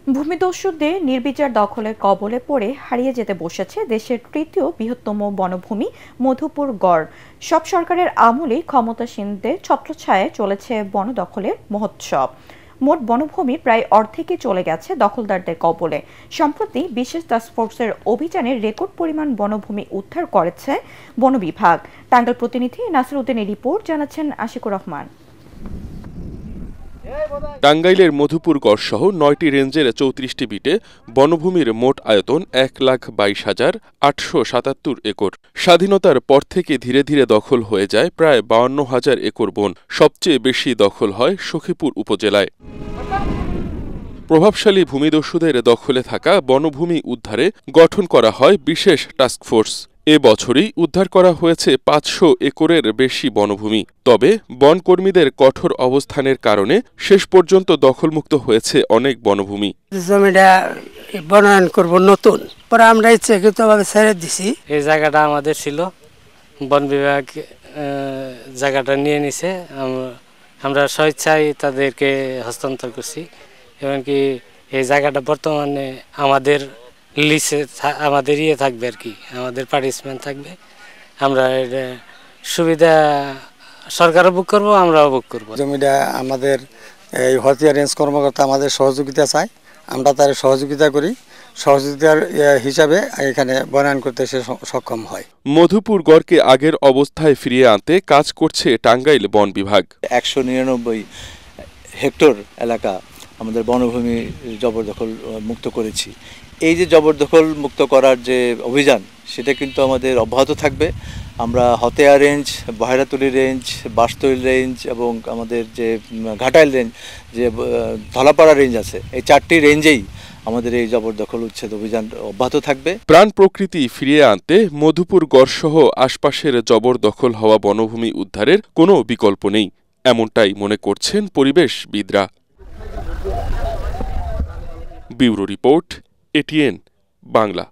ভূমিদস্যুদের নির্বিচার দখলের কবলে পড়ে হারিয়ে যেতে বসেছে দেশের তৃতীয় বৃহত্তম বনভূমি মধুপুর গড়। সব সরকারের আমলেই ক্ষমতাসীনদের ছত্রছায়ায় চলেছে বন দখলের মহোৎসব। মোট বনভূমির প্রায় অর্ধেকই চলে গেছে দখলদারদের কবলে। সম্প্রতি বিশেষ টাস্কফোর্সের অভিযানে রেকর্ড পরিমাণ বনভূমি উদ্ধার করেছে বন বিভাগ। টাঙ্গাইল প্রতিনিধি নাসির উদ্দিনের রিপোর্ট, জানাচ্ছেন আশিকুর রহমান। টাঙ্গাইলের মধুপুর গড়সহ ৯টি রেঞ্জের ৩৪টি বিটে বনভূমির মোট আয়তন ১,২২,৮৭৭ একর। স্বাধীনতার পর থেকে ধীরে ধীরে দখল হয়ে যায় প্রায় ৫২,০০০ একর বন। সবচেয়ে বেশি দখল হয় সখীপুর উপজেলায়। প্রভাবশালী ভূমিদস্যুদের দখলে থাকা বনভূমি উদ্ধারে গঠন করা হয় বিশেষ টাস্কফোর্স। এ বছরই উদ্ধার করা হয়েছে ৫০০ একরের বেশি বনভূমি। তবে বনকর্মীদের কঠোর অবস্থানের কারণে শেষ পর্যন্ত দখলমুক্ত হয়েছে অনেক বনভূমি। জমিটা বনায়ন করব নতুন, পরে আমরা ইচ্ছাকৃতভাবে ছেড়ে দিছি। এই জায়গাটা আমাদের ছিল, বন বিভাগ জায়গাটা নিয়ে নিছে। আমরা স্বেচ্ছায় তাদেরকে হস্তান্তর করছি। এমনকি এই জায়গাটা বর্তমানে আমাদের লিসে আমাদের থাকবে আর কি, আমাদের পার্টিসিপেন্ট থাকবে। আমরা সুবিধা সরকারও বুক করবো, আমরাও বুক করবো। জমিটা আমাদের এই হতিয়া রেঞ্জ কর্মকর্তা আমাদের সহযোগিতা চায়, আমরা তার সহযোগিতা করি। সহযোগিতার হিসাবে এখানে বনায়ন করতে সে সক্ষম হয়। মধুপুর গড়কে আগের অবস্থায় ফিরিয়ে আনতে কাজ করছে টাঙ্গাইল বন বিভাগ। ১৯৯ হেক্টর এলাকা আমাদের বনভূমি জবরদখল মুক্ত করেছি। এই যে জবরদখল মুক্ত করার যে অভিযান, সেটা কিন্তু আমাদের অব্যাহত থাকবে। আমরা হতেয়া রেঞ্জ, বহেরাতুলি রেঞ্জ, বাঁশতৈল রেঞ্জ এবং আমাদের যে ঘাটাইল রেঞ্জ, যে ধলাপাড়া রেঞ্জ আছে, এই 4টি রেঞ্জেই আমাদের এই জবরদখল উচ্ছেদ অভিযান অব্যাহত থাকবে। প্রাণ প্রকৃতি ফিরিয়ে আনতে মধুপুর গড়সহ আশপাশের জবরদখল হওয়া বনভূমি উদ্ধারের কোনো বিকল্প নেই, এমনটাই মনে করছেন পরিবেশবিদরা। Bureau report, ATN Bangla.